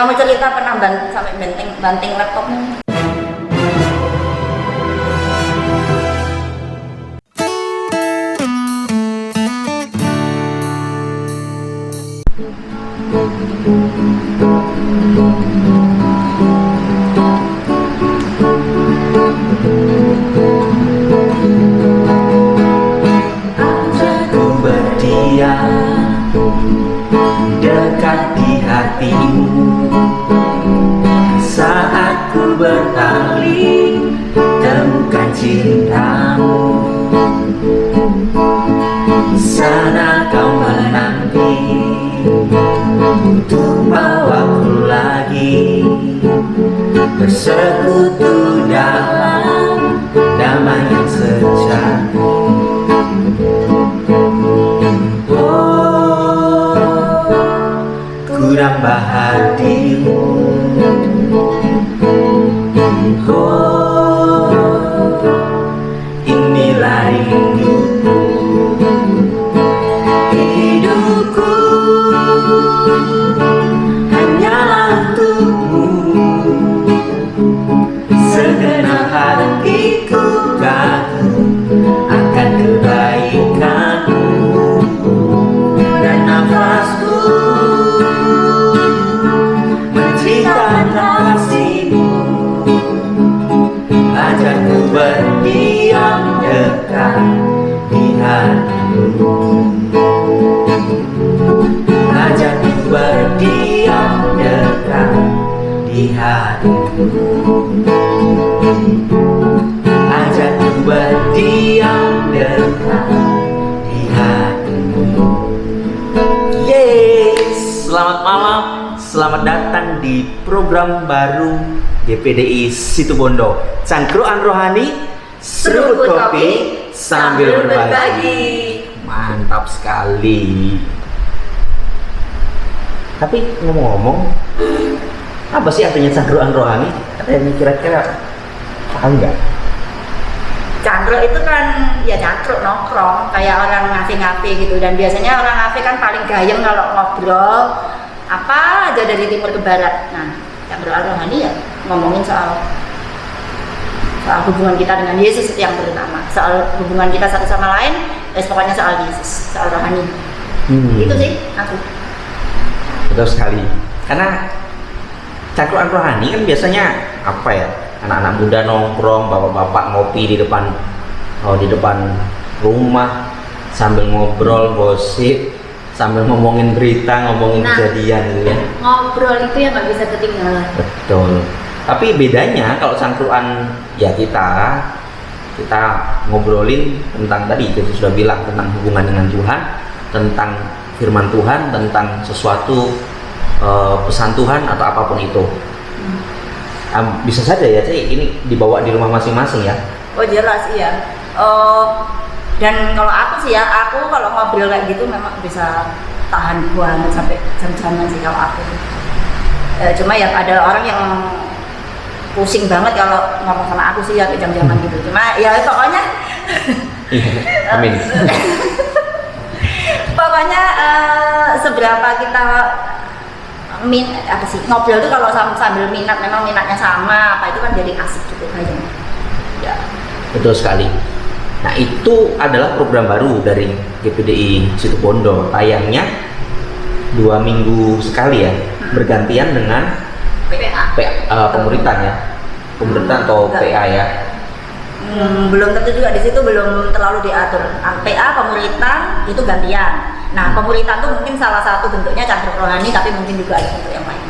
kamu cerita pernah sampai banting laptopnya. Aku berdiam dekat di hatimu saat ku berpaling temukan cintamu. Sana kau menanti untuk bawaku lagi bersekutu dalam damai yang sejati. Kurang hatimu, inilah rinduku, hidupku hanyalah untukmu, segenap hatiku kagum akan kebaikanmu dan nafasku mencintai kasihmu. Ajarku berdiam dekat di hatimu, ajarku berdiam dekat di hatimu, ajarku berdiam dekat di hatimu. Yes, selamat malam. Selamat datang di program baru GPDI Situbondo. Cangkruan rohani, seruput kopi sambil berbagi. Mantap sekali. Tapi ngomong-ngomong, apa sih artinya cangkruan rohani? Ada yang kira-kira paham nggak? Cangkruk itu kan ya cangkruk nongkrong kayak orang ngafe-ngafe gitu, dan biasanya orang ngafe kan paling gayeng kalau ngobrol apa aja dari timur ke barat. Nah, cangkruk rohani ya ngomongin soal hubungan kita dengan Yesus yang bernama, soal hubungan kita satu sama lain, pokoknya soal Yesus, soal rohani. Itu sih aku. Betul sekali. Karena cangkruan rohani kan biasanya apa ya? Anak-anak muda nongkrong, bapak-bapak ngopi di depan rumah sambil ngobrol, gosip, sambil ngomongin berita, ngomongin kejadian gitu ya. Ngobrol itu yang nggak bisa ketinggalan. Betul. Tapi bedanya kalau cangkruan ya kita ngobrolin tentang tadi kita sudah bilang tentang hubungan dengan Tuhan, tentang firman Tuhan, tentang sesuatu pesan Tuhan atau apapun itu. Bisa saja ya, ini dibawa di rumah masing-masing ya. Oh jelas iya. Dan kalau aku sih ya, aku kalau ngobrol kayak gitu memang bisa tahan banget sampai jam-jaman sih kalau aku. Cuma ya ada orang yang pusing banget kalau ngomong sama aku sih ya kayak jam-jaman gitu. Cuma ya pokoknya amin. Pokoknya seberapa kita ngobrol tuh kalau sambil minat, memang minatnya sama apa itu kan jadi asik gitu kayaknya. Ya. Betul sekali. Nah, itu adalah program baru dari GPDI Situbondo. Tayangnya 2 minggu sekali ya, bergantian dengan pemuritan ya, pemuritan atau PA ya. Belum tentu juga, di situ belum terlalu diatur. PA pemuritan itu gantian. Nah, pemuritan tuh mungkin salah satu bentuknya cangkruk rohani, tapi mungkin juga ada bentuk yang lain.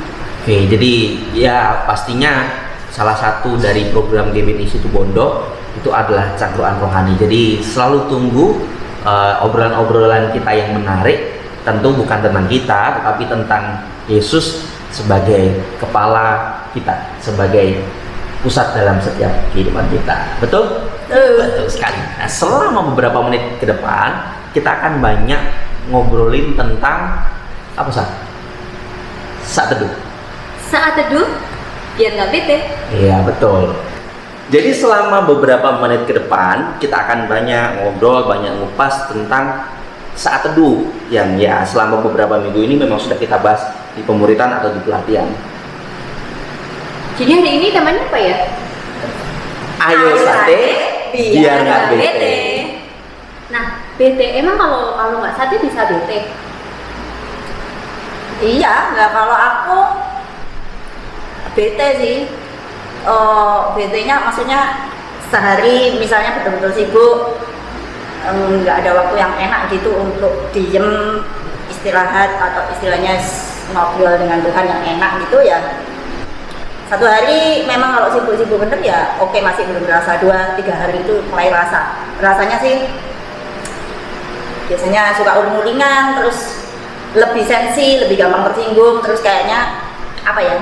Oke, jadi ya pastinya salah satu dari program GPDI Situbondo itu adalah cangkruan rohani. Jadi selalu tunggu obrolan-obrolan kita yang menarik, tentu bukan tentang kita, tetapi tentang Yesus sebagai kepala kita, sebagai pusat dalam setiap kehidupan kita. Betul? Betul sekali. Nah, selama beberapa menit ke depan kita akan banyak ngobrolin tentang apa saat teduh. Saat teduh biar nggak bete. Iya betul. Jadi selama beberapa menit ke depan kita akan banyak ngobrol, banyak ngupas tentang saat teduh yang ya selama beberapa minggu ini memang sudah kita bahas di pemuritan atau di pelatihan. Jadi hari ini temanya apa ya? Ayo sate biar nggak bete. Nah, bete emang kalau nggak sate bisa bete? Iya, nggak, kalau aku bete sih. BT-nya maksudnya sehari misalnya betul-betul sibuk, nggak ada waktu yang enak gitu untuk diem, istirahat atau istilahnya ngobrol dengan Tuhan yang enak gitu ya. Satu hari memang kalau sibuk-sibuk bener ya oke, masih belum terasa. 2-3 hari itu mulai rasanya sih biasanya suka uling-ulingan, terus lebih sensi, lebih gampang tersinggung, terus kayaknya apa ya,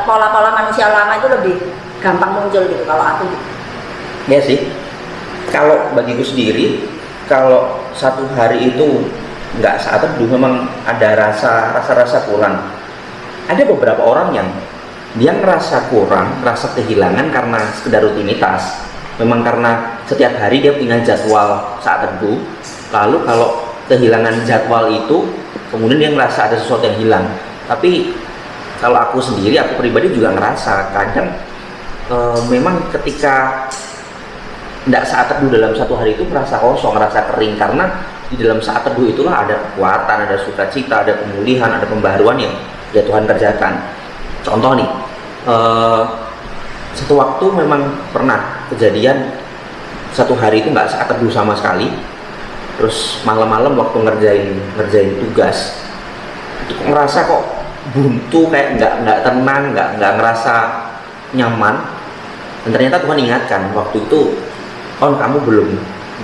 pola-pola manusia lama itu lebih gampang muncul gitu kalau aku gitu. Ya sih, kalau bagiku sendiri, kalau satu hari itu nggak saat teduh memang ada rasa kurang. Ada beberapa orang yang dia ngerasa kurang, ngerasa kehilangan karena sekedar rutinitas. Memang karena setiap hari dia punya jadwal saat teduh, lalu kalau kehilangan jadwal itu, kemudian dia ngerasa ada sesuatu yang hilang. Tapi kalau aku sendiri, aku pribadi juga ngerasa kadang memang ketika tidak saat teduh dalam satu hari itu merasa kosong, merasa kering, karena di dalam saat teduh itulah ada kekuatan, ada sukacita, ada pemulihan, ada pembaharuan yang ya Tuhan kerjakan. Contoh nih, satu waktu memang pernah kejadian satu hari itu nggak saat teduh sama sekali, terus malam-malam waktu ngerjain tugas itu ngerasa kok buntu, kayak nggak tenang, nggak ngerasa nyaman. Dan ternyata Tuhan ingatkan waktu itu, kamu belum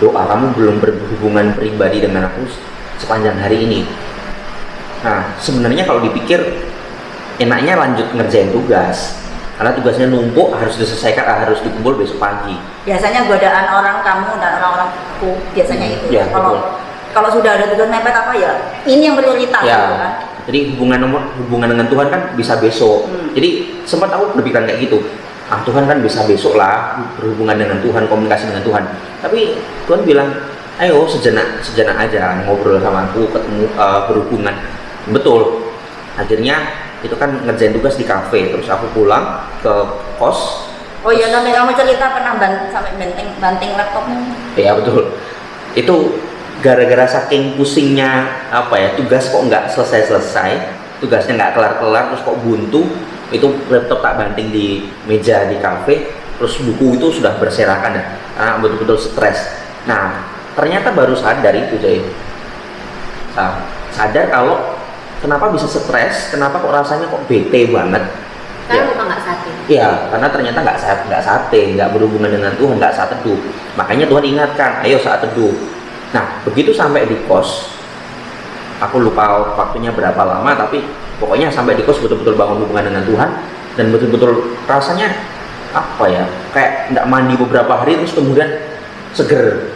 doa, kamu belum berhubungan pribadi dengan aku sepanjang hari ini. Nah sebenarnya kalau dipikir enaknya lanjut ngerjain tugas, karena tugasnya numpuk, harus diselesaikan, harus dikumpul besok pagi. Biasanya godaan orang kamu dan orang-orang aku biasanya itu Ya, kalau sudah ada tugas mepet apa ya, ini yang prioritas ya, gitu kan. jadi hubungan dengan Tuhan kan bisa besok. Jadi sempat aku berpikiran kayak gitu, Tuhan kan bisa besok lah, berhubungan dengan Tuhan, komunikasi dengan Tuhan. Tapi Tuhan bilang, ayo sejenak aja ngobrol sama aku, ketemu, berhubungan. Betul, akhirnya itu kan ngerjain tugas di kafe, terus aku pulang ke kos. Oh iya, sampai kamu cerita pernah sampai banting laptopmu. Ya betul, itu gara-gara saking pusingnya tugas kok nggak selesai, tugasnya nggak kelar, terus kok buntu, itu laptop tak banting di meja di kafe, terus buku itu sudah berserakan ya, karena betul-betul stres. Nah ternyata baru sadar itu sadar kalau kenapa bisa stres, kenapa kok rasanya kok bete banget. Karena lupa nggak sate. Iya, karena ternyata nggak sate, nggak berhubungan dengan Tuhan, nggak saat teduh. Makanya Tuhan ingatkan, ayo saat teduh. Nah, begitu sampai di kos, aku lupa waktunya berapa lama, tapi pokoknya sampai di kos betul-betul bangun hubungan dengan Tuhan, dan betul-betul rasanya kayak nggak mandi beberapa hari, terus kemudian seger.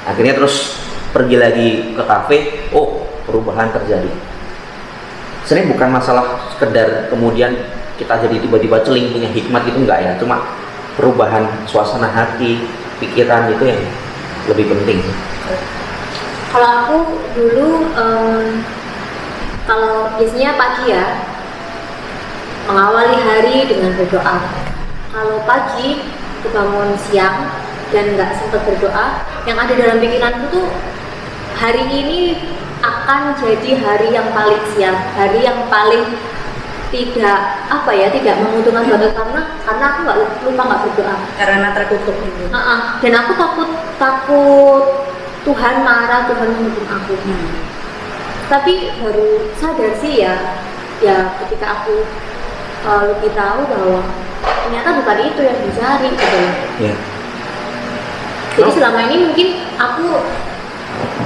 Akhirnya terus pergi lagi ke kafe, perubahan terjadi. Sebenarnya bukan masalah sekedar kemudian kita jadi tiba-tiba celing punya hikmat, itu enggak ya, cuma perubahan suasana hati, pikiran itu yang lebih penting. Kalau aku dulu kalau biasanya pagi ya, mengawali hari dengan berdoa. Kalau pagi aku bangun siang dan nggak sempat berdoa, yang ada dalam pikiranku tuh hari ini akan jadi hari yang paling sial, hari yang paling tidak menguntungkan buat aku, karena aku nggak berdoa, Karena terkutuk gitu. Dan aku takut Tuhan marah, Tuhan menghukum aku. Tapi baru sadar sih ya ketika aku lebih tahu bahwa ternyata bukan itu yang dicari gitu. Yeah. Jadi selama ini mungkin aku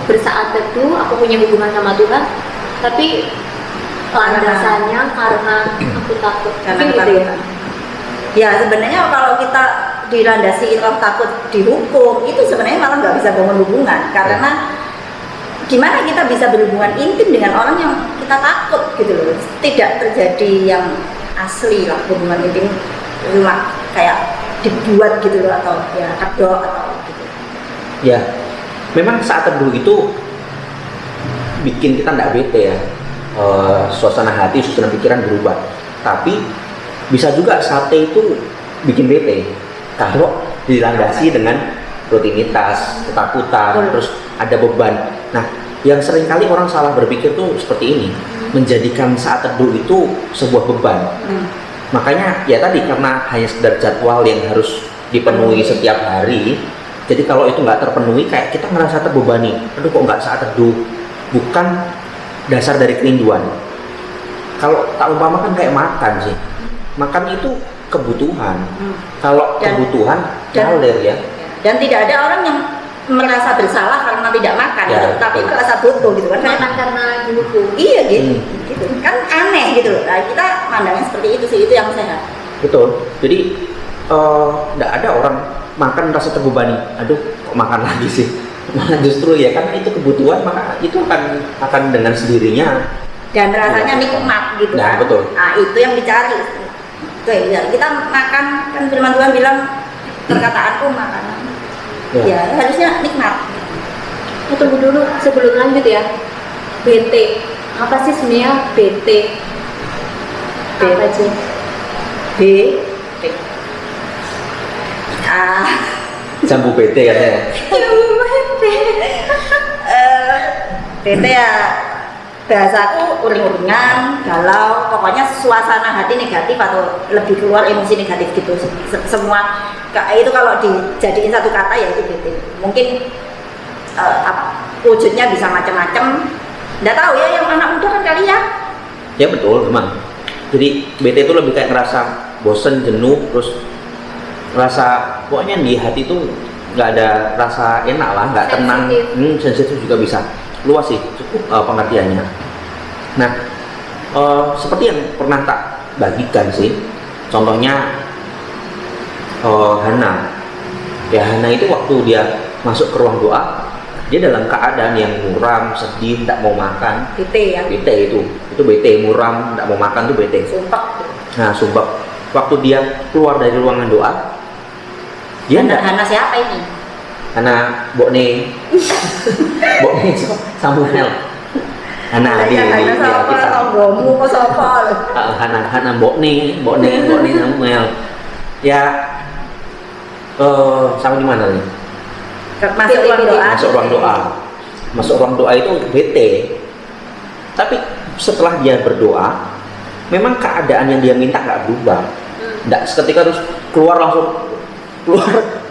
bersaat teduh, aku punya hubungan sama Tuhan, tapi landasannya karena aku takut. Karena Mungkin gitu ya. Ya sebenarnya kalau kita dilandasi itu takut dihukum, itu sebenarnya malah nggak bisa bangun hubungan, karena gimana kita bisa berhubungan intim dengan orang yang kita takut gitu loh. Tidak terjadi yang asli lah, hubungan intim cuma kayak dibuat gitu loh, atau ya kedok atau gitu. Ya, memang saat teduh itu bikin kita nggak bete ya, suasana hati, suasana pikiran berubah. Tapi Bisa juga sate itu bikin bete kalau dilandasi dengan rutinitas, ketakutan, terus ada beban. Nah, yang seringkali orang salah berpikir tuh seperti ini, menjadikan saat teduh itu sebuah beban. Makanya ya tadi karena hanya sekedar jadwal yang harus dipenuhi setiap hari, jadi kalau itu nggak terpenuhi kayak kita merasa terbebani. Aduh kok nggak saat teduh? Bukan dasar dari kerinduan. Kalau tak umpamakan kayak makan sih, makan itu kebutuhan. Kalau kebutuhan ngalir ya. Dan tidak ada orang yang merasa bersalah karena tidak makan, Ya, gitu. Tapi betul. merasa butuh gitu kan. Makan karena didukung. Iya gitu, gitu. Kan aneh gitu loh. Nah, kita mandangnya seperti itu sih, itu yang sehat. Betul. Jadi nggak ada orang makan rasa terbebani. Aduh, kok makan lagi sih? Nah, justru ya karena itu kebutuhan, maka itu akan dengan sendirinya. Dan rasanya nikmat gitu Nah, kan. betul. Nah, itu yang dicari. Oke, ya. Kita makan, kan firman Tuhan bilang perkataanku makanan. Ya, harusnya nikmat. Tunggu dulu sebelum lanjut ya. BT. Apa sih sebenarnya BT? Apa sih? B. Ah. Jambu PT katanya. BT ya bahasaku uring-uringan, galau, pokoknya suasana hati negatif atau lebih keluar emosi negatif gitu. Semua itu kalau dijadiin satu kata ya itu BT. Mungkin wujudnya bisa macam-macam. Nggak tahu ya, yang anak muda kan kali ya. Ya betul, memang. Jadi BT itu lebih kayak ngerasa bosen, jenuh, terus ngerasa pokoknya di hati itu nggak ada rasa enak lah, nggak tenang. Sensitif juga bisa. Luas sih, cukup pengertiannya. Nah, seperti yang pernah tak bagikan sih, contohnya Hana. Ya Hana itu waktu dia masuk ke ruang doa, dia dalam keadaan yang muram, sedih, tidak mau makan. BT ya. BT itu BT, muram, tidak mau makan tuh BT. Sumpah. Nah, sumpah. Waktu dia keluar dari ruangan doa, dia Hana siapa ini? Hana Bokne Samuel. Hana di Hana kita. tonggomu kok sapa? Hana Bokne Samuel. Ya sampai di mana nih? Masuk ruang doa. Masuk ruang doa itu BT. Tapi setelah dia berdoa, memang keadaan yang dia minta nggak berubah. Nggak seketika terus keluar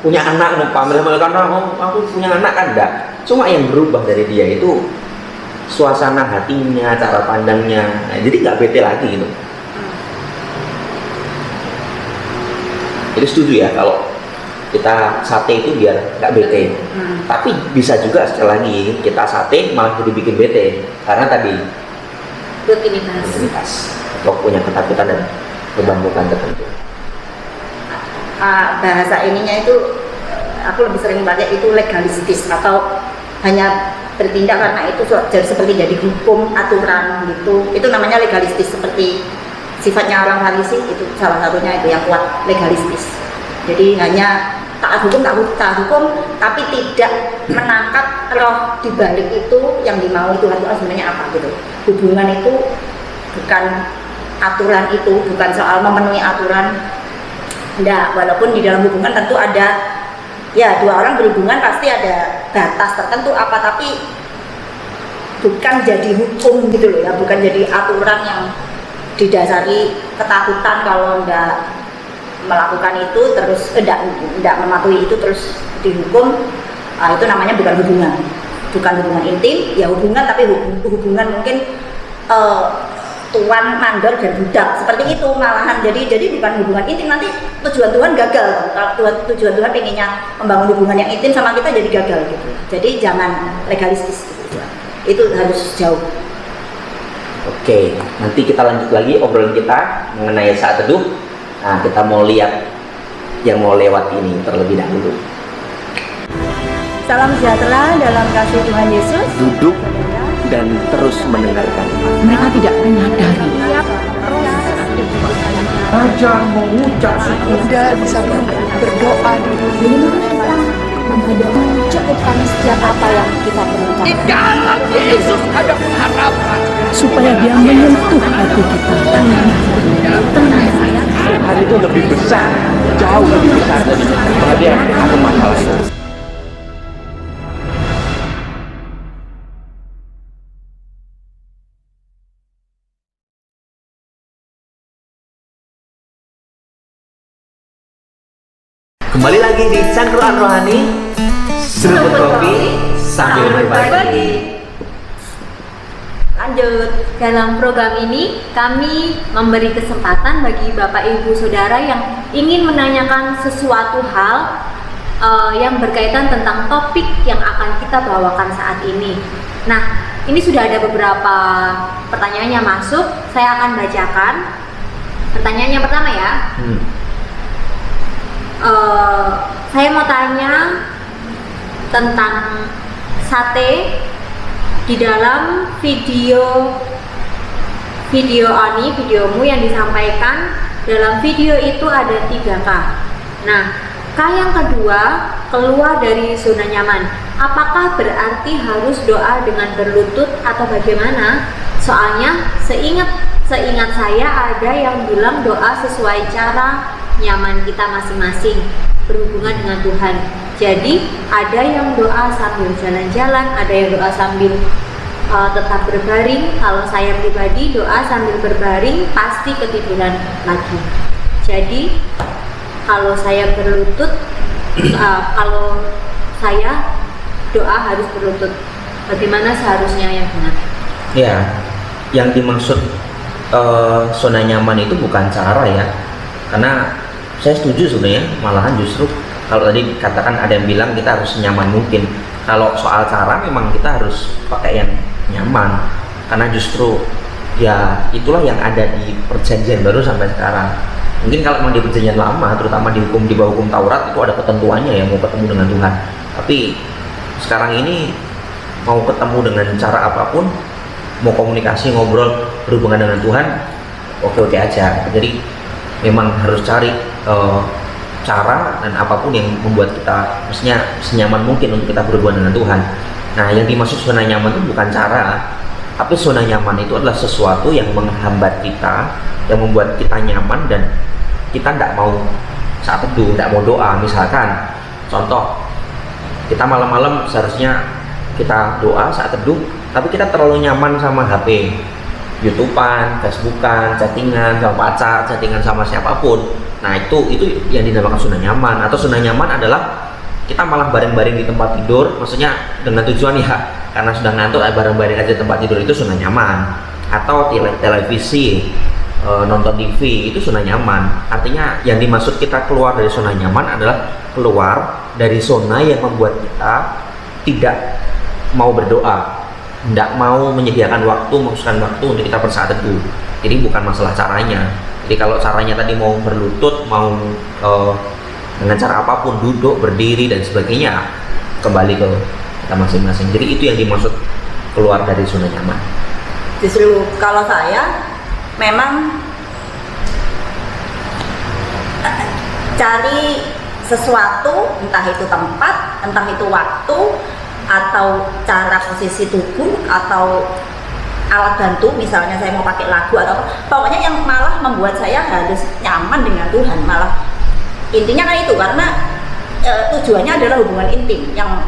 punya anak, mau pamer karena aku punya anak kan enggak. Cuma yang berubah dari dia itu suasana hatinya, cara pandangnya. Nah, jadi nggak bete lagi gitu. Jadi setuju ya kalau kita sate itu biar nggak bete. Tapi bisa juga sekali lagi kita sate malah jadi bikin bete karena tadi rutinitas atau punya ketakutan dan beban-beban tertentu. Bahasa ininya itu aku lebih sering pakai itu legalistis atau hanya bertindak karena itu seperti jadi hukum aturan gitu. Itu namanya legalistis, seperti sifatnya orang Farisi itu salah satunya itu yang kuat, legalistis. Jadi hanya taat hukum tapi tidak menangkap roh di balik itu yang dimau Tuhan itu sebenarnya apa gitu. Hubungan itu bukan aturan, itu bukan soal memenuhi aturan. Enggak, walaupun di dalam hubungan tentu ada, ya dua orang berhubungan pasti ada batas tertentu apa, tapi bukan jadi hukum gitu loh ya, bukan jadi aturan yang didasari ketakutan kalau enggak melakukan itu terus enggak mematuhi itu terus dihukum. Itu namanya bukan hubungan intim, ya hubungan tapi hubungan mungkin tuan, mandor, dan budak seperti itu malahan. Jadi bukan hubungan intim, nanti tujuan Tuhan gagal. Kalau tujuan Tuhan pengennya membangun hubungan yang intim sama kita jadi gagal gitu. Jadi jangan legalistis gitu. Itu harus jauh. Oke, nanti kita lanjut lagi obrolan kita mengenai saat teduh. Nah, kita mau lihat yang mau lewat ini terlebih dahulu. Salam sejahtera dalam kasih Tuhan Yesus. Duduk dan terus mendengarkan. Mereka tidak menyadari. Belajar mengucap syukur. Tidak bisa berdoa dulu. Cukupkan setiap apa yang kita perlukan. Di dalam Yesus ada pengharapan. Supaya dia menyentuh hati kita. Tenang. itu lebih besar, jauh lebih besar dari pengadilan atau masalah itu. Kembali lagi di Cangkruan Rohani, seruput kopi sambil berbagi. Lanjut. Dalam program ini, kami memberi kesempatan bagi Bapak Ibu Saudara yang ingin menanyakan sesuatu hal yang berkaitan tentang topik yang akan kita bawakan saat ini. Nah, ini sudah ada beberapa pertanyaan yang masuk. Saya akan bacakan. Pertanyaan yang pertama ya. Saya mau tanya tentang sate. Di dalam videomu yang disampaikan dalam video itu ada 3K. Nah, K yang kedua keluar dari zona nyaman. Apakah berarti harus doa dengan berlutut atau bagaimana? Soalnya seingat saya ada yang bilang doa sesuai cara nyaman kita masing-masing berhubungan dengan Tuhan. Jadi ada yang doa sambil jalan-jalan, ada yang doa sambil tetap berbaring. Kalau saya pribadi doa sambil berbaring pasti ketiduran lagi. Jadi kalau saya berlutut, kalau saya doa harus berlutut. Bagaimana seharusnya yang benar? Ya, yang dimaksud zona nyaman itu bukan cara ya, karena saya setuju sebenarnya, malahan justru kalau tadi katakan ada yang bilang kita harus nyaman mungkin. Kalau soal cara memang kita harus pakai yang nyaman, karena justru ya itulah yang ada di perjanjian baru sampai sekarang. Mungkin kalau memang di perjanjian lama, terutama di bawah hukum Taurat itu ada ketentuannya ya mau ketemu dengan Tuhan. Tapi sekarang ini mau ketemu dengan cara apapun, mau komunikasi, ngobrol, berhubungan dengan Tuhan, oke-oke aja. Jadi memang harus cari cara dan apapun yang membuat kita mestinya senyaman mungkin untuk kita berhubungan dengan Tuhan. Nah, yang dimaksud zona nyaman itu bukan cara, tapi zona nyaman itu adalah sesuatu yang menghambat kita, yang membuat kita nyaman dan kita tidak mau saat teduh, tidak mau doa. Misalkan contoh, kita malam-malam seharusnya kita doa saat teduh, tapi kita terlalu nyaman sama HP, YouTubean, Facebookan, chattingan sama pacar, chattingan sama siapapun. Nah, itu yang dinamakan zona nyaman. Atau zona nyaman adalah kita malah bareng-bareng di tempat tidur, maksudnya dengan tujuan ya karena sudah ngantuk bareng-bareng aja di tempat tidur, itu zona nyaman. Atau televisi, nonton TV, itu zona nyaman. Artinya yang dimaksud kita keluar dari zona nyaman adalah keluar dari zona yang membuat kita tidak mau berdoa, tidak mau menyediakan waktu, mengkhususkan waktu untuk kita bersaat teduh. Jadi bukan masalah caranya. Jadi kalau caranya tadi mau berlutut, mau dengan cara apapun, duduk, berdiri dan sebagainya, kembali ke kita masing-masing. Jadi itu yang dimaksud keluar dari zona nyaman. Justru kalau saya memang cari sesuatu, entah itu tempat, entah itu waktu, atau cara posisi tubuh, atau alat bantu, misalnya saya mau pakai lagu atau apa, pokoknya yang malah membuat saya harus nyaman dengan Tuhan. Malah intinya kan itu, karena tujuannya adalah hubungan intim yang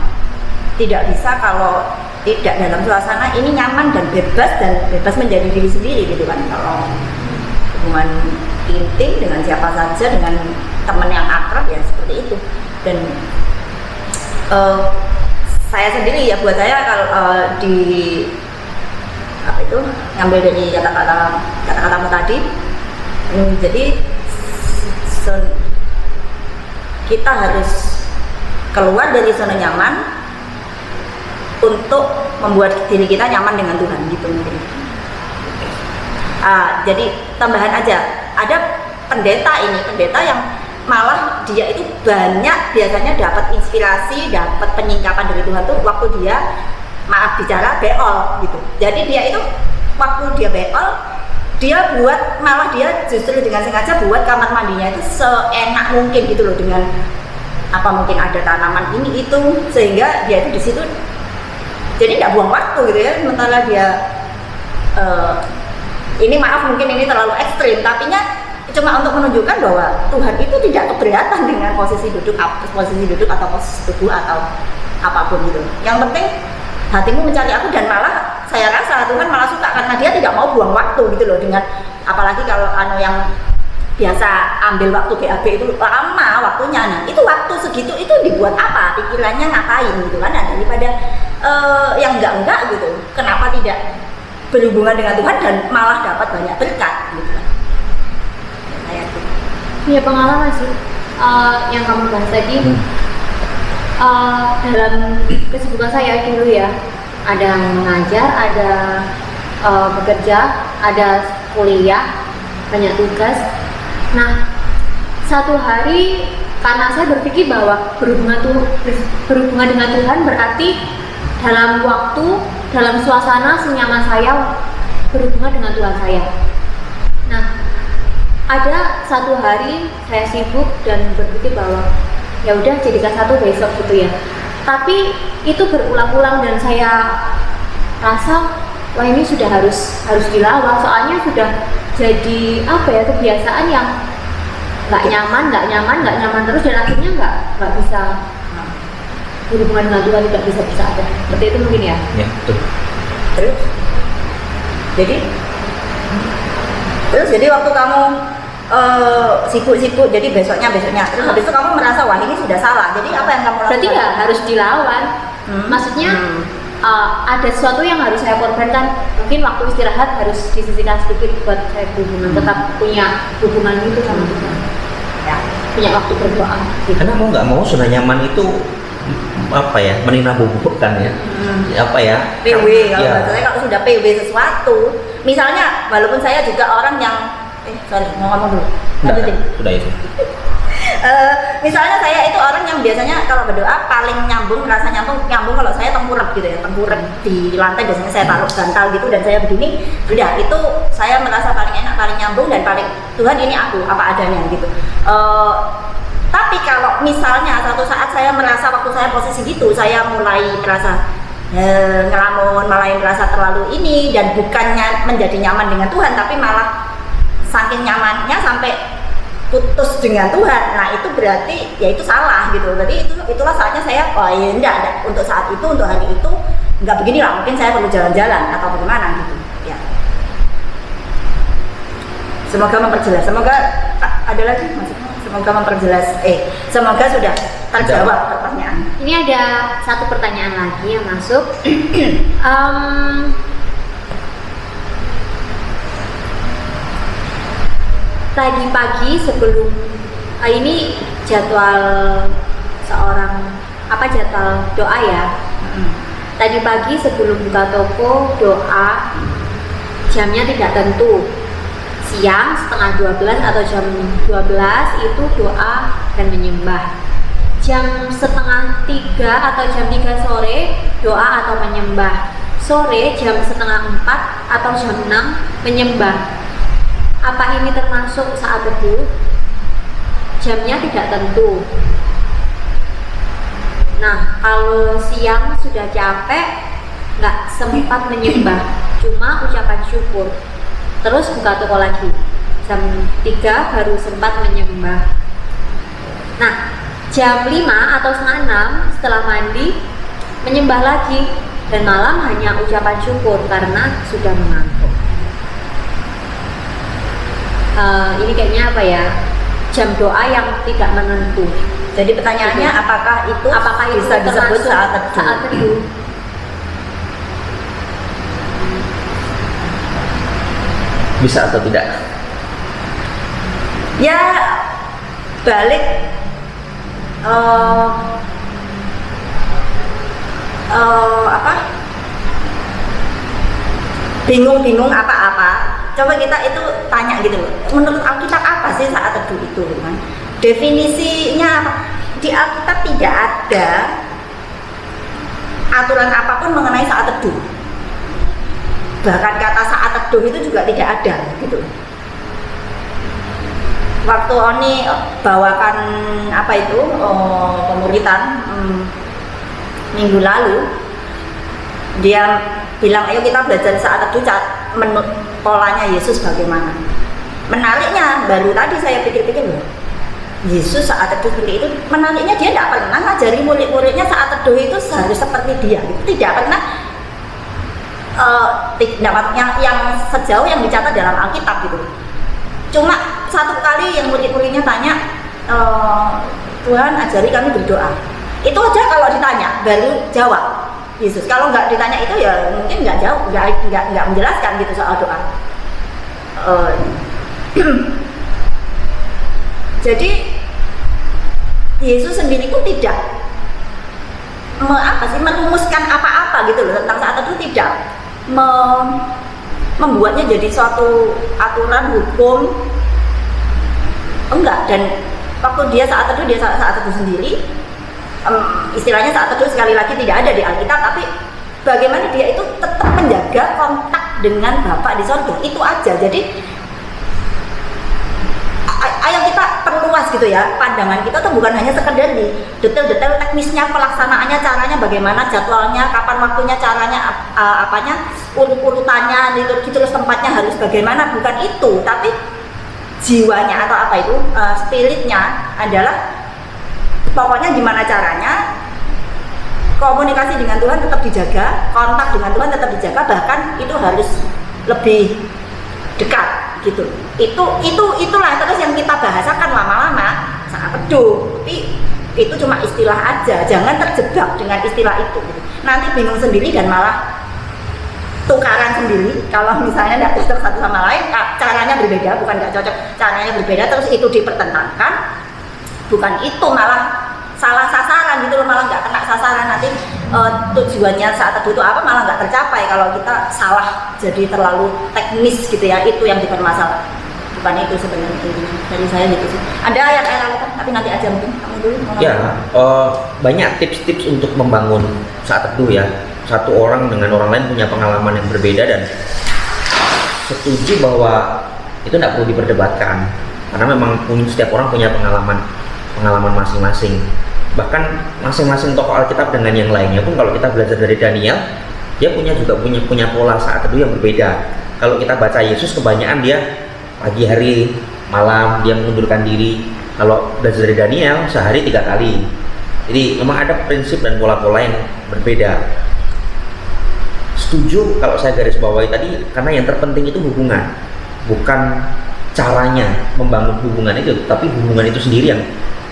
tidak bisa kalau tidak dalam suasana ini nyaman dan bebas menjadi diri sendiri gitu kan. Kalau hubungan intim dengan siapa saja, dengan teman yang akrab ya seperti itu. Dan saya sendiri ya, buat saya kalau di apa itu ngambil dari kata-katamu tadi, jadi kita harus keluar dari zona nyaman untuk membuat diri kita nyaman dengan Tuhan gitu mungkin. Jadi tambahan aja, ada pendeta yang malah dia itu banyak biasanya dapat inspirasi, dapat penyingkapan dari Tuhan tuh waktu dia bicara beol gitu. Jadi dia itu waktu dia beol, dia buat, malah dia justru dengan sengaja buat kamar mandinya itu seenak mungkin gitu loh, dengan apa mungkin ada tanaman ini itu, sehingga dia itu di situ jadi nggak buang waktu gitu ya. Sementara dia ini maaf mungkin ini terlalu ekstrim, tapi cuma untuk menunjukkan bahwa Tuhan itu tidak keberatan dengan posisi duduk atau posisi tubuh atau apapun gitu. Yang penting hatimu mencari aku, dan malah saya rasa Tuhan malah suka karena dia tidak mau buang waktu gitu loh, dengan apalagi kalau yang biasa ambil waktu BAB itu lama waktunya. Nah itu waktu segitu itu dibuat apa, pikirannya ngapain gitu kan. Nah, daripada yang enggak gitu, kenapa tidak berhubungan dengan Tuhan dan malah dapat banyak berkat gitu kan. Kayak gitu. Punya pengalaman sih yang kamu bahas tadi. Dalam kesibukan saya dulu ya, ada mengajar, ada bekerja, ada kuliah, banyak tugas. Nah, satu hari karena saya berpikir bahwa berhubungan dengan Tuhan berarti dalam waktu, dalam suasana senyaman saya berhubungan dengan Tuhan saya. Nah, ada satu hari saya sibuk dan berpikir bahwa ya udah jadikan satu besok gitu ya. Tapi itu berulang-ulang dan saya rasa wah ini sudah harus dilawan, soalnya sudah jadi apa ya, kebiasaan yang nggak nyaman terus, dan akhirnya nggak bisa berhubungan dengan Tuhan, tidak bisa ada. Seperti itu mungkin ya. Ya, betul. Terus jadi waktu kamu sibuk, jadi besoknya terus habis itu kamu merasa wah ini sudah salah, jadi apa yang kamu lakukan? Berarti ya harus dilawan. Maksudnya ada sesuatu yang harus saya korbankan. Mungkin waktu istirahat harus disisihkan sedikit buat saya berhubungan, tetap punya hubungan itu sama Tuhan ya, punya waktu berdoa gitu. Karena mau nggak mau zona nyaman itu apa ya, meninabobokan ya, apa ya, PW kalau ya. bahasanya kalau sudah PW sesuatu, misalnya walaupun saya juga orang yang mau ngomong dulu lanjutin. Sudah itu. Misalnya saya itu orang yang biasanya kalau berdoa paling merasa nyambung kalau saya tengkurap gitu ya, tengkurap di lantai, biasanya saya taruh bantal gitu dan saya begini, sudah itu saya merasa paling enak, paling nyambung, dan paling Tuhan ini aku apa adanya gitu. Tapi kalau misalnya satu saat saya merasa waktu saya posisi gitu, saya mulai merasa ngelamun, mulai merasa terlalu ini, dan bukannya menjadi nyaman dengan Tuhan, tapi malah saking nyamannya sampai putus dengan Tuhan. Nah itu berarti ya itu salah gitu. Berarti itulah saatnya saya enggak untuk saat itu, untuk hari itu enggak begini lah, mungkin saya perlu jalan-jalan atau bagaimana gitu ya. Semoga memperjelas, semoga ada lagi maksudnya, semoga memperjelas semoga sudah terjawab pertanyaan. Ini ada satu pertanyaan lagi yang masuk. Tadi pagi sebelum ini jadwal jadwal doa ya. Tadi pagi sebelum buka toko doa, jamnya tidak tentu. Siang setengah 12 atau jam 12 itu doa dan menyembah. Jam setengah 3 atau jam 3 sore doa atau menyembah. Sore jam setengah 4 atau jam 6 menyembah. Apa ini termasuk saat teduh? Jamnya tidak tentu. Nah, kalau siang sudah capek, nggak sempat menyembah, cuma ucapan syukur. Terus buka toko lagi. Jam 3 baru sempat menyembah. Nah, jam 5 atau setengah 6 setelah mandi, menyembah lagi. Dan malam hanya ucapan syukur karena sudah mengantuk. Ini kayaknya apa ya, jam doa yang tidak menentu. Jadi pertanyaannya apakah itu bisa disebut saat teduh? Bisa atau tidak? Ya balik bingung apa-apa. Coba kita itu tanya gitu loh, menurut Alkitab apa sih saat teduh itu kan? Definisinya di Alkitab tidak ada aturan apapun mengenai saat teduh. Bahkan kata saat teduh itu juga tidak ada gitu. Waktu Oni bawakan pemuritan minggu lalu, dia bilang ayo kita belajar saat teduh, polanya Yesus bagaimana. menariknya baru tadi saya pikir-pikir loh, Yesus saat teduh seperti itu, menariknya dia tidak pernah ngajari murid-muridnya saat teduh itu harus seperti dia, tidak pernah. Yang sejauh yang dicatat dalam Alkitab gitu. Cuma satu kali yang murid-muridnya tanya, Tuhan ajari kami berdoa. Itu aja kalau ditanya baru jawab Yesus. Kalau nggak ditanya itu ya mungkin nggak jawab, nggak menjelaskan gitu soal doa. Jadi Yesus sendiri pun tidak merumuskan apa-apa gitu loh tentang saat itu, tidak membuatnya jadi suatu aturan hukum, enggak. Dan waktu dia saat teduh sendiri, istilahnya saat teduh sekali lagi tidak ada di Alkitab, tapi bagaimana dia itu tetap menjaga kontak dengan Bapa di surga, itu aja. Jadi ayo kita perluas gitu ya pandangan kita tuh, bukan hanya sekedar di detail-detail teknisnya, pelaksanaannya, caranya bagaimana, jadwalnya, kapan waktunya, caranya, urutannya, liturgi terus tempatnya harus bagaimana, bukan itu, tapi jiwanya atau apa itu, spiritnya adalah pokoknya gimana caranya komunikasi dengan Tuhan tetap dijaga, kontak dengan Tuhan tetap dijaga, bahkan itu harus lebih dekat gitu. Itulah terus yang kita bahasakan lama-lama saat teduh. Tapi itu cuma istilah aja, jangan terjebak dengan istilah itu gitu. Nanti bingung sendiri dan malah tukaran sendiri. Kalau misalnya tidak cocok satu sama lain, caranya berbeda, bukan nggak cocok, caranya berbeda terus itu dipertentangkan, bukan itu, malah salah sasaran gitu loh, malah nggak kena sasaran. Nanti tujuannya saat teduh itu apa malah nggak tercapai kalau kita salah, jadi terlalu teknis gitu ya, itu yang dipermasalahkan, bukan itu sebenarnya. Dari saya gitu sih. Ada ayat-ayat apa? Tapi nanti aja mungkin kamu dulu. Ya, banyak tips-tips untuk membangun saat teduh ya. Satu orang dengan orang lain punya pengalaman yang berbeda, dan setuju bahwa itu tidak perlu diperdebatkan karena memang setiap orang punya pengalaman masing-masing. Bahkan masing-masing tokoh Alkitab dengan yang lainnya pun, kalau kita belajar dari Daniel, dia punya pola saat teduh yang berbeda. Kalau kita baca Yesus, kebanyakan dia pagi hari, malam dia mengundurkan diri. Kalau belajar dari Daniel, sehari 3 kali. Jadi memang ada prinsip dan pola-pola yang berbeda. Setuju kalau saya garis bawahi tadi, karena yang terpenting itu hubungan, bukan caranya membangun hubungan itu, tapi hubungan itu sendiri yang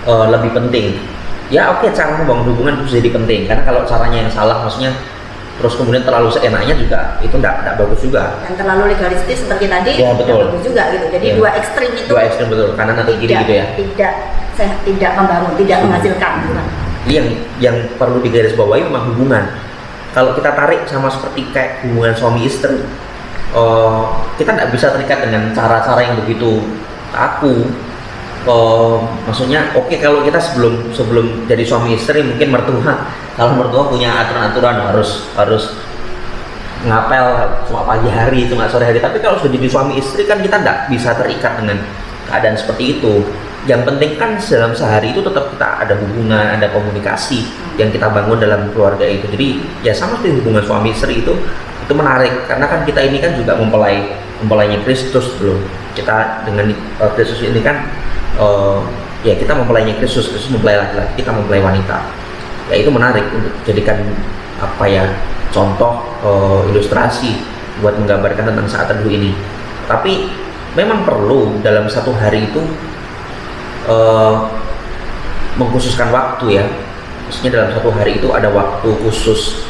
lebih penting. Ya oke, cara membangun hubungan itu jadi penting, karena kalau caranya yang salah, maksudnya terus kemudian terlalu seenaknya juga, itu enggak bagus juga. Yang terlalu legalistis seperti tadi, ya, betul. Bagus juga gitu. Jadi Ya. dua ekstrim itu. Dua ekstrim betul, kanan atau kiri gitu ya. Tidak membangun, tidak menghasilkan. Yang perlu digarisbawahi memang hubungan. Kalau kita tarik sama seperti kayak hubungan suami istri, kita tidak bisa terikat dengan cara-cara yang begitu kaku. Maksudnya oke, kalau kita sebelum jadi suami istri, mungkin kalau mertua punya aturan-aturan harus ngapel cuma pagi hari, cuma sore hari. Tapi kalau sudah jadi suami istri kan kita tidak bisa terikat dengan keadaan seperti itu. Yang penting kan dalam sehari itu tetap kita ada hubungan, ada komunikasi yang kita bangun dalam keluarga itu. Jadi ya sama seperti hubungan suami istri itu menarik, karena kan kita ini kan juga mempelainya Kristus belum. Kita dengan Kristus ini kan ya kita mempelainya Kristus mempelai laki-laki, kita mempelai wanita. Ya itu menarik untuk jadikan contoh ilustrasi buat menggambarkan tentang saat teduh ini. Tapi memang perlu dalam satu hari itu mengkhususkan waktu ya. Maksudnya dalam satu hari itu ada waktu khusus.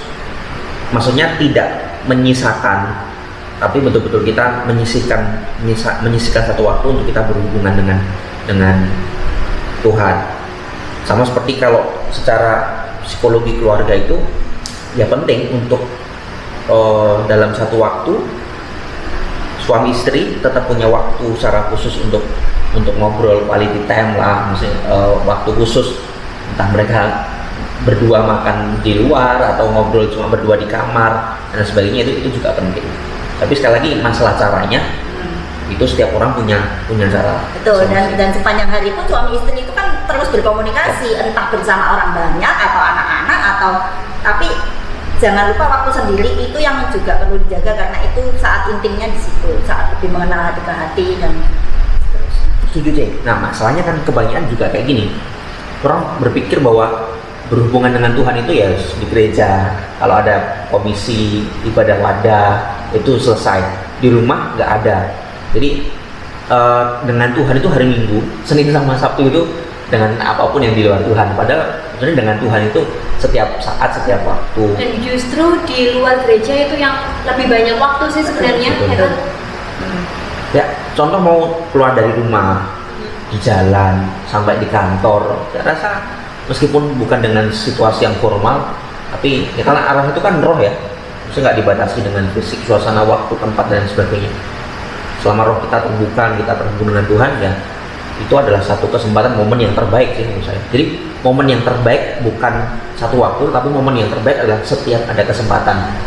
Maksudnya tidak menyisakan, tapi betul-betul kita menyisihkan satu waktu untuk kita berhubungan dengan Tuhan. Sama seperti kalau secara psikologi keluarga itu ya penting untuk dalam satu waktu suami istri tetap punya waktu secara khusus untuk ngobrol, quality time lah, misalnya waktu khusus, entah mereka berdua makan di luar atau ngobrol cuma berdua di kamar dan sebagainya, itu juga penting. Tapi sekali lagi masalah caranya itu setiap orang punya cara. Betul, dan sepanjang hari pun suami istri itu kan terus berkomunikasi, entah bersama orang banyak atau anak-anak tapi jangan lupa waktu sendiri itu yang juga perlu dijaga, karena itu saat intimnya di situ, saat lebih mengenal hati ke hati dan Setuju, Cek. Nah, masalahnya kan kebanyakan juga kayak gini. Orang berpikir bahwa berhubungan dengan Tuhan itu ya di gereja, kalau ada komisi ibadah wadah itu selesai. Di rumah nggak ada. Jadi dengan Tuhan itu hari Minggu, Senin sama Sabtu itu dengan apapun yang di luar Tuhan. Padahal sebenarnya dengan Tuhan itu setiap saat, setiap waktu. Dan justru di luar gereja itu yang lebih banyak waktu sih sebenarnya, Betul. ya kan? Ya, contoh mau keluar dari rumah, di jalan, sampai di kantor, saya rasa meskipun bukan dengan situasi yang formal, tapi ya karena arah itu kan roh ya, maksudnya nggak dibatasi dengan fisik, suasana, waktu, tempat, dan sebagainya. Selama roh kita terbuka, kita terhubung dengan Tuhan, ya itu adalah satu kesempatan, momen yang terbaik sih menurut saya. Jadi momen yang terbaik bukan satu waktu, tapi momen yang terbaik adalah setiap ada kesempatan.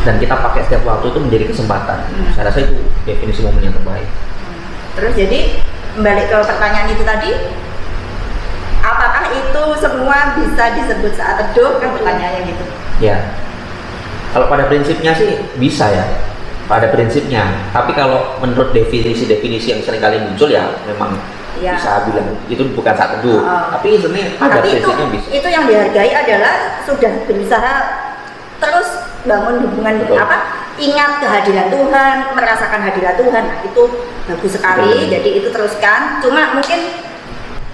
Dan kita pakai setiap waktu itu menjadi kesempatan. Saya rasa itu definisi momen yang terbaik. Terus jadi balik ke pertanyaan itu tadi, apakah itu semua bisa disebut saat teduh? Kan pertanyaannya gitu. Ya, kalau pada prinsipnya sih bisa ya, pada prinsipnya. Tapi kalau menurut definisi-definisi yang sering kali muncul ya memang Ya. bisa bilang itu bukan saat teduh. Tapi sebenarnya pada Tapi prinsipnya bisa. itu yang dihargai adalah sudah berusaha terus bangun hubungan. Betul. Ingat kehadiran Tuhan, merasakan hadirat Tuhan. Nah, itu bagus sekali. Betul. Jadi itu teruskan. Cuma mungkin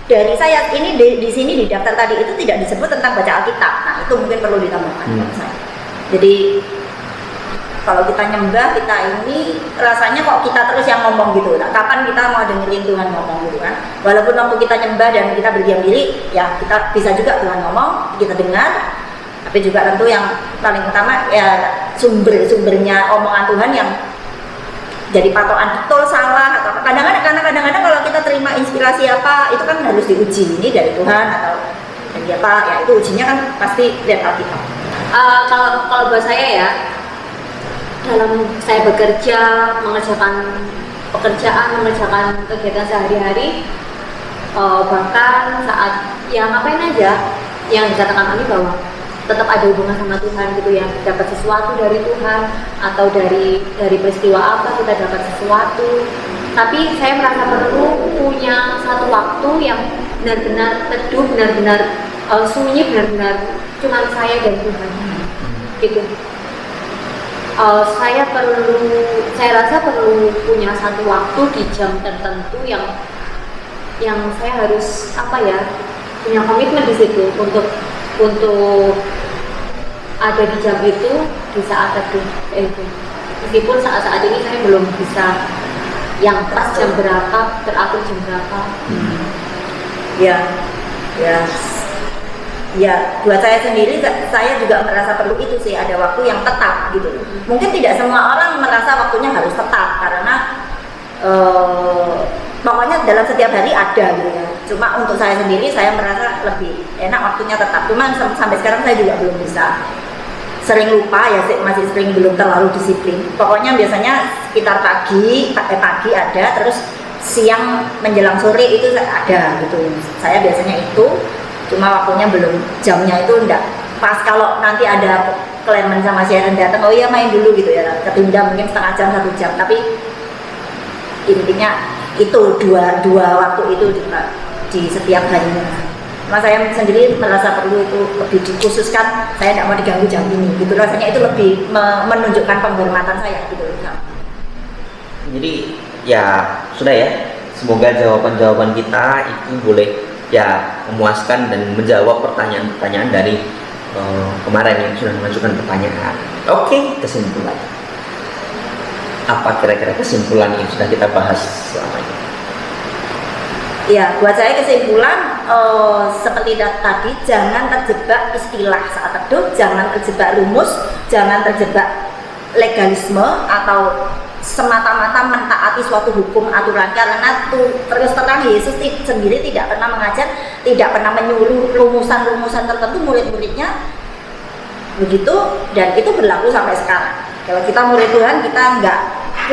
dari saya ini di sini di daftar tadi itu tidak disebut tentang baca Alkitab. Nah, itu mungkin perlu ditambahkan menurut saya. Jadi kalau kita nyembah, kita ini rasanya kok kita terus yang ngomong gitu. Nah, kapan kita mau dengerin Tuhan ngomong gitu kan? Walaupun waktu kita nyembah dan kita berdiam diri, ya kita bisa juga Tuhan ngomong, kita dengar. Tapi juga tentu yang paling utama ya sumbernya omongan Tuhan yang jadi patokan betul salah atau kadang-kadang kalau kita terima inspirasi apa itu kan harus diuji, ini dari Tuhan atau dari apa, ya itu ujinya kan pasti dari Alkitab. Kalau buat saya ya, dalam saya bekerja, mengerjakan pekerjaan, mengerjakan kegiatan sehari-hari, bahkan saat ya ngapain aja, yang dikatakan kami bahwa tetap ada hubungan sama Tuhan gitu ya, dapat sesuatu dari Tuhan atau dari peristiwa apa kita dapat sesuatu. Tapi saya merasa perlu punya satu waktu yang benar-benar teduh, benar-benar sunyi, benar-benar cuma saya dan Tuhan gitu. Saya rasa perlu punya satu waktu di jam tertentu yang saya harus punya komitmen di situ untuk ada di jam itu di saat teduh itu. Meskipun saat ini saya belum bisa yang pas jam berapa, teratur jam berapa. Ya, buat saya sendiri, saya juga merasa perlu itu sih, ada waktu yang tetap gitu. Mungkin tidak semua orang merasa waktunya harus tetap karena pokoknya dalam setiap hari ada gitu ya. Cuma untuk saya sendiri, saya merasa lebih enak waktunya tetap. Cuma sampai sekarang saya juga belum bisa. Sering lupa ya, masih sering belum terlalu disiplin. Pokoknya biasanya sekitar pagi ada, terus siang menjelang sore itu ada gitu. Saya biasanya itu, cuma waktunya belum, jamnya itu enggak pas. Kalau nanti ada Clement sama Sharon datang, oh iya main dulu gitu ya, ketunda mungkin setengah jam, 1 jam. Tapi intinya itu dua waktu itu di setiap harinya. Mas saya sendiri merasa perlu itu lebih dikhususkan, saya tidak mau diganggu jam ini gitu, rasanya itu lebih menunjukkan penghormatan saya gitu. Jadi ya sudah ya, semoga jawaban-jawaban kita itu boleh ya memuaskan dan menjawab pertanyaan-pertanyaan dari kemarin yang sudah mengajukan pertanyaan. Oke, kesimpulan. Apa kira-kira kesimpulan yang sudah kita bahas selama ini? Ya, buat saya kesimpulan seperti tadi, jangan terjebak istilah saat teduh, jangan terjebak rumus, jangan terjebak legalisme atau semata-mata mentaati suatu hukum aturan, karena terus terang Yesus sendiri tidak pernah mengajar, tidak pernah menyuruh rumusan-rumusan tertentu murid-muridnya begitu, dan itu berlaku sampai sekarang. Kalau kita murid Tuhan, kita nggak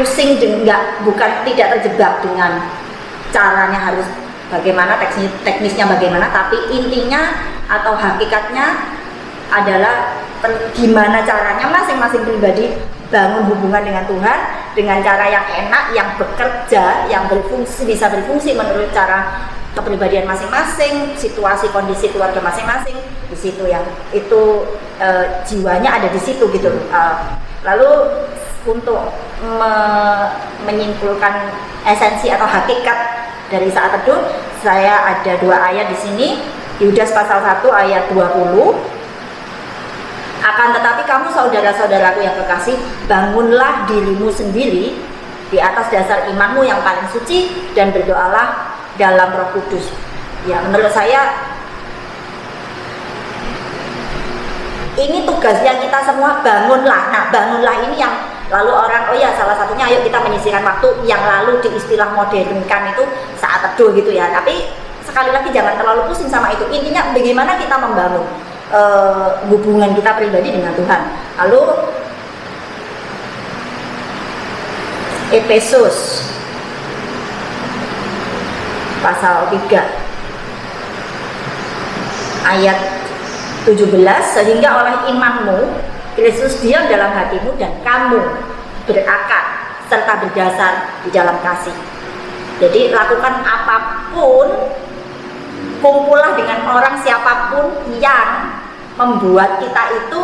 pusing, tidak terjebak dengan caranya harus bagaimana, teknisnya bagaimana, tapi intinya atau hakikatnya adalah gimana caranya masing-masing pribadi bangun hubungan dengan Tuhan dengan cara yang enak, yang bekerja, yang berfungsi, bisa berfungsi menurut cara kepribadian masing-masing, situasi kondisi keluarga masing-masing, di situ yang itu jiwanya ada di situ gitu. Lalu untuk menyimpulkan esensi atau hakikat dari saat teduh, saya ada 2 ayat di sini. Yudas pasal 1 ayat 20. Akan tetapi kamu saudara-saudaraku yang kekasih, bangunlah dirimu sendiri di atas dasar imanmu yang paling suci dan berdoalah dalam Roh Kudus. Ya, menurut saya ini tugasnya kita semua, bangunlah. Nah, bangunlah ini yang lalu orang, oh ya salah satunya ayo kita menyisihkan waktu, yang lalu di istilah modernkan itu saat teduh gitu ya. Tapi sekali lagi jangan terlalu pusing sama itu. Intinya bagaimana kita membangun hubungan kita pribadi dengan Tuhan. Lalu Efesus pasal 3 ayat 17, sehingga oleh imanmu Kristus diam dalam hatimu dan kamu berakar serta berdasar di dalam kasih. Jadi lakukan apapun, kumpullah dengan orang siapapun yang membuat kita itu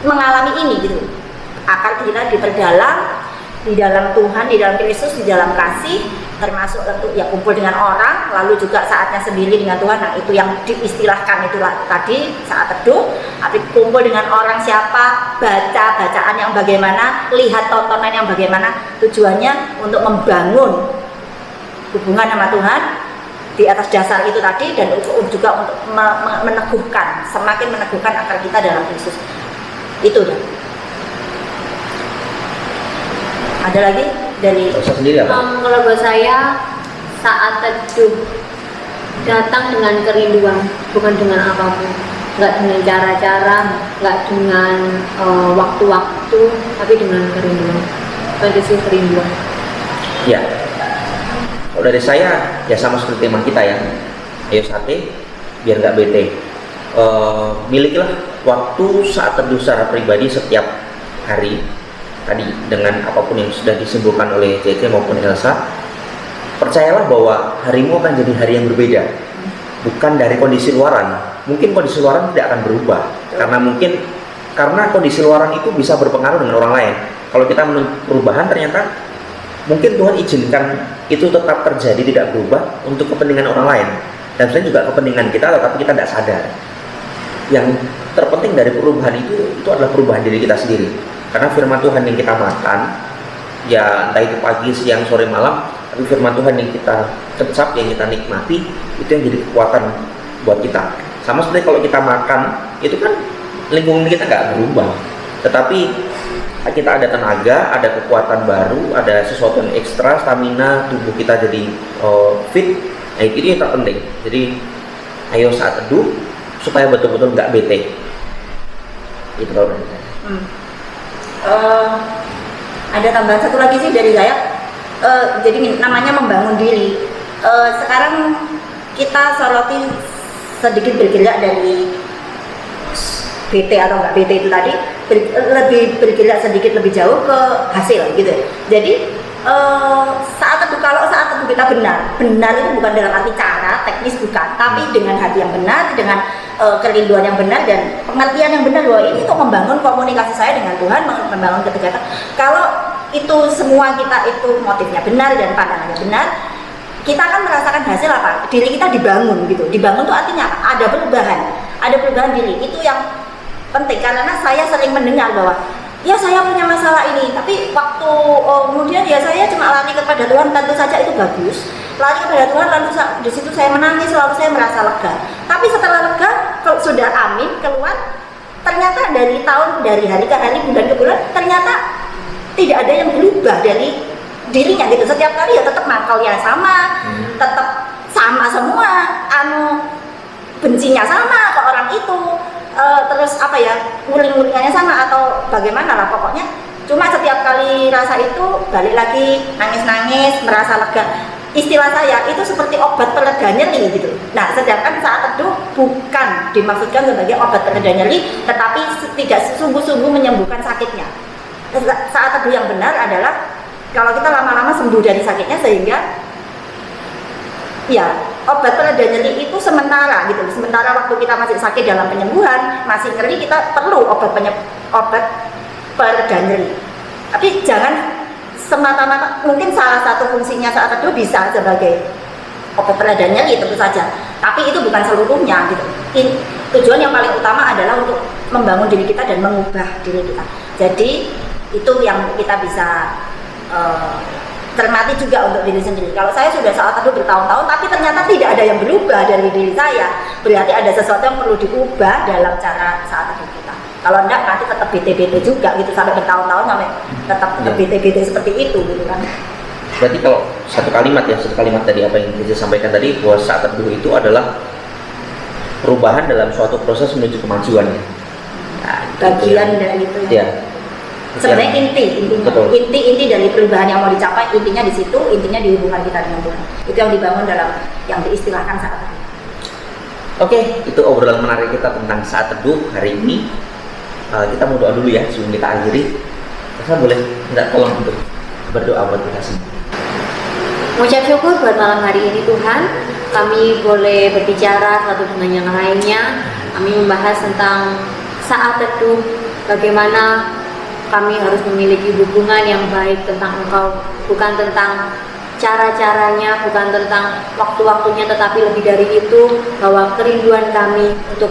mengalami ini gitu. Akar kita diperdalam di dalam Tuhan, di dalam Kristus, di dalam kasih, termasuk tentu ya kumpul dengan orang, lalu juga saatnya sendiri dengan Tuhan. Nah, itu yang diistilahkan itulah tadi saat teduh. Tapi kumpul dengan orang siapa, baca bacaan yang bagaimana, lihat tontonan yang bagaimana, tujuannya untuk membangun hubungan sama Tuhan di atas dasar itu tadi, dan juga untuk meneguhkan, semakin meneguhkan akar kita dalam Kristus. Itu dah. Ada lagi dari sendiri apa? Kalau buat saya, saat teduh datang dengan kerinduan, bukan dengan apapun, nggak dengan cara-cara, nggak dengan waktu-waktu, tapi dengan kerinduan, kondisi kerinduan. Ya, kalau dari saya ya sama seperti tema kita ya, ayo sate biar nggak bete. Milikilah waktu saat teduh secara pribadi setiap hari. Tadi dengan apapun yang sudah disebutkan oleh Cece maupun Elsa, percayalah bahwa harimu akan jadi hari yang berbeda, bukan dari kondisi luaran. Mungkin kondisi luaran tidak akan berubah karena kondisi luaran itu bisa berpengaruh dengan orang lain. Kalau kita menuntut perubahan, ternyata mungkin Tuhan izinkan itu tetap terjadi, tidak berubah untuk kepentingan orang lain, dan sebenarnya juga kepentingan kita, tetapi kita tidak sadar. Yang terpenting dari perubahan itu adalah perubahan diri kita sendiri. Karena firman Tuhan yang kita makan, ya entah itu pagi, siang, sore, malam, tapi firman Tuhan yang kita cecap, yang kita nikmati, itu yang jadi kekuatan buat kita. Sama seperti kalau kita makan, itu kan lingkungan kita nggak berubah, tetapi kita ada tenaga, ada kekuatan baru, ada sesuatu yang ekstra, stamina, tubuh kita jadi fit. Nah, itu yang terpenting. Jadi ayo saat teduh supaya betul-betul nggak bete. Itu kalau dari saya. Ada tambahan satu lagi sih dari saya. Jadi namanya membangun diri. Sekarang kita soroti sedikit bergerak dari BT atau enggak BT itu tadi, lebih bergerak sedikit lebih jauh ke hasil gitu. Jadi saat teduh, kalau saat teduh kita benar itu bukan dalam arti cara teknis, bukan, tapi dengan hati yang benar, dengan kerinduan yang benar dan pengertian yang benar bahwa ini untuk membangun komunikasi saya dengan Tuhan, membangun ketegatan. Kalau itu semua kita itu motifnya benar dan pandangannya benar, kita akan merasakan hasil apa? Diri kita dibangun gitu. Dibangun itu artinya apa? Ada perubahan diri. Itu yang penting, karena saya sering mendengar bahwa ya saya punya masalah ini, tapi waktu kemudian ya saya cuma lari kepada Tuhan. Tentu saja itu bagus, lari kepada Tuhan, lalu di situ saya menangis, lalu saya merasa lega. Tapi setelah lega, sudah amin keluar, ternyata dari hari ke hari, bulan ke bulan, ternyata tidak ada yang berubah dari dirinya gitu. Setiap kali ya tetap mangkalnya sama, tetap sama semua, bencinya sama ke orang itu. Terus apa ya, nguling-ngulingannya sama atau bagaimana lah pokoknya. Cuma setiap kali rasa itu balik lagi nangis-nangis, merasa lega. Istilah saya itu seperti obat peleda nyeri gitu. Nah, sedangkan saat teduh bukan dimaksudkan sebagai obat peleda nyeri, tetapi tidak sungguh-sungguh menyembuhkan sakitnya. Saat teduh yang benar adalah kalau kita lama-lama sembuh dari sakitnya, sehingga ya obat pereda nyeri itu sementara gitu. Sementara waktu kita masih sakit dalam penyembuhan, masih nyeri, kita perlu obat pereda nyeri. Tapi jangan semata-mata, mungkin salah satu fungsinya saat teduh bisa sebagai obat pereda nyeri tentu saja, tapi itu bukan seluruhnya gitu. Tujuan yang paling utama adalah untuk membangun diri kita dan mengubah diri kita. Jadi itu yang kita bisa cermati juga untuk diri sendiri. Kalau saya sudah saat teduh bertahun-tahun tapi ternyata tidak ada yang berubah dari diri saya, berarti ada sesuatu yang perlu diubah dalam cara saat teduh kita. Kalau enggak nanti tetap bete-bete juga gitu sampai bertahun-tahun, sampai tetap bete-bete seperti itu gitu kan. Berarti kalau satu kalimat tadi apa yang saya sampaikan tadi, bahwa saat teduh itu adalah perubahan dalam suatu proses menuju kemajuan. Nah, Bagian dari itu ya. Sebenarnya inti dari perubahan yang mau dicapai, intinya di situ, intinya di hubungan kita dengan Tuhan. Itu yang dibangun dalam yang diistilahkan saat teduh. Oke, itu obrolan menarik kita tentang saat teduh hari ini. Kita mau doa dulu ya sebelum kita akhiri. Saya boleh minta tolong untuk berdoa buat kita semua. Mengucap syukur buat malam hari ini Tuhan, kami boleh berbicara satu dengan yang lainnya. Kami membahas tentang saat teduh, bagaimana kami harus memiliki hubungan yang baik tentang Engkau, bukan tentang cara-caranya, bukan tentang waktu-waktunya, tetapi lebih dari itu, bahwa kerinduan kami untuk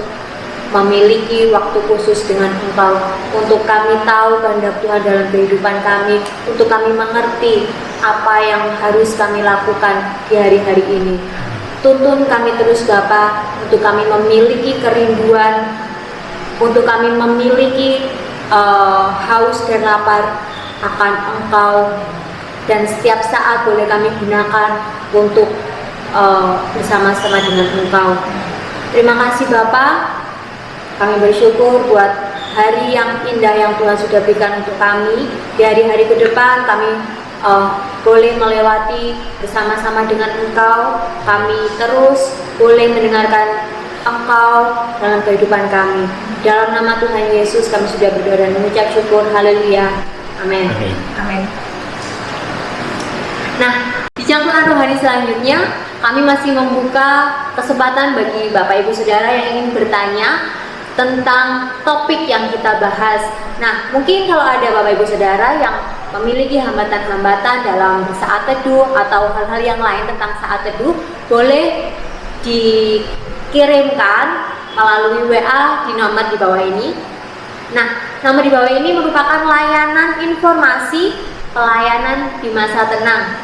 memiliki waktu khusus dengan Engkau, untuk kami tahu kehendak Tuhan dalam kehidupan kami, untuk kami mengerti apa yang harus kami lakukan di hari-hari ini. Tuntun kami terus Bapa, untuk kami memiliki kerinduan, untuk kami memiliki haus dan lapar akan Engkau, dan setiap saat boleh kami gunakan untuk bersama-sama dengan Engkau. Terima kasih Bapa, kami bersyukur buat hari yang indah yang Tuhan sudah berikan untuk kami. Di hari-hari ke depan kami boleh melewati bersama-sama dengan Engkau, kami terus boleh mendengarkan Engkau dalam kehidupan kami. Dalam nama Tuhan Yesus kami sudah berdoa dan mengucap syukur. Haleluya. Amin. Amin. Nah, di cangkruan rohani selanjutnya kami masih membuka kesempatan bagi Bapak Ibu Saudara yang ingin bertanya tentang topik yang kita bahas. Nah, mungkin kalau ada Bapak Ibu Saudara yang memiliki hambatan-hambatan dalam saat teduh atau hal-hal yang lain tentang saat teduh, boleh dikirimkan melalui WA di nomor di bawah ini. Nah, nomor di bawah ini merupakan layanan informasi pelayanan di masa tenang.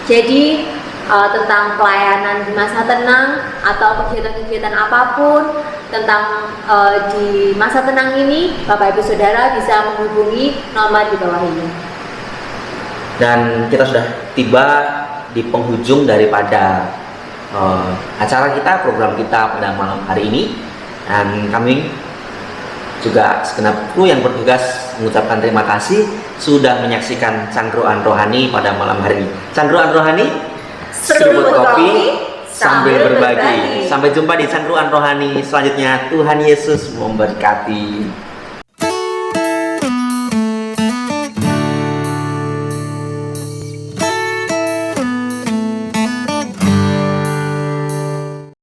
Jadi tentang pelayanan di masa tenang atau kegiatan-kegiatan apapun tentang di masa tenang ini, Bapak Ibu Saudara bisa menghubungi nomor di bawah ini. Dan kita sudah tiba di penghujung daripada acara kita, program kita pada malam hari ini, dan kami juga segenap kru yang bertugas mengucapkan terima kasih sudah menyaksikan Cangkruan Rohani pada malam hari ini. Cangkruan Rohani, seruput kopi sambil berbagi. Sampai jumpa di Cangkruan Rohani selanjutnya. Tuhan Yesus memberkati.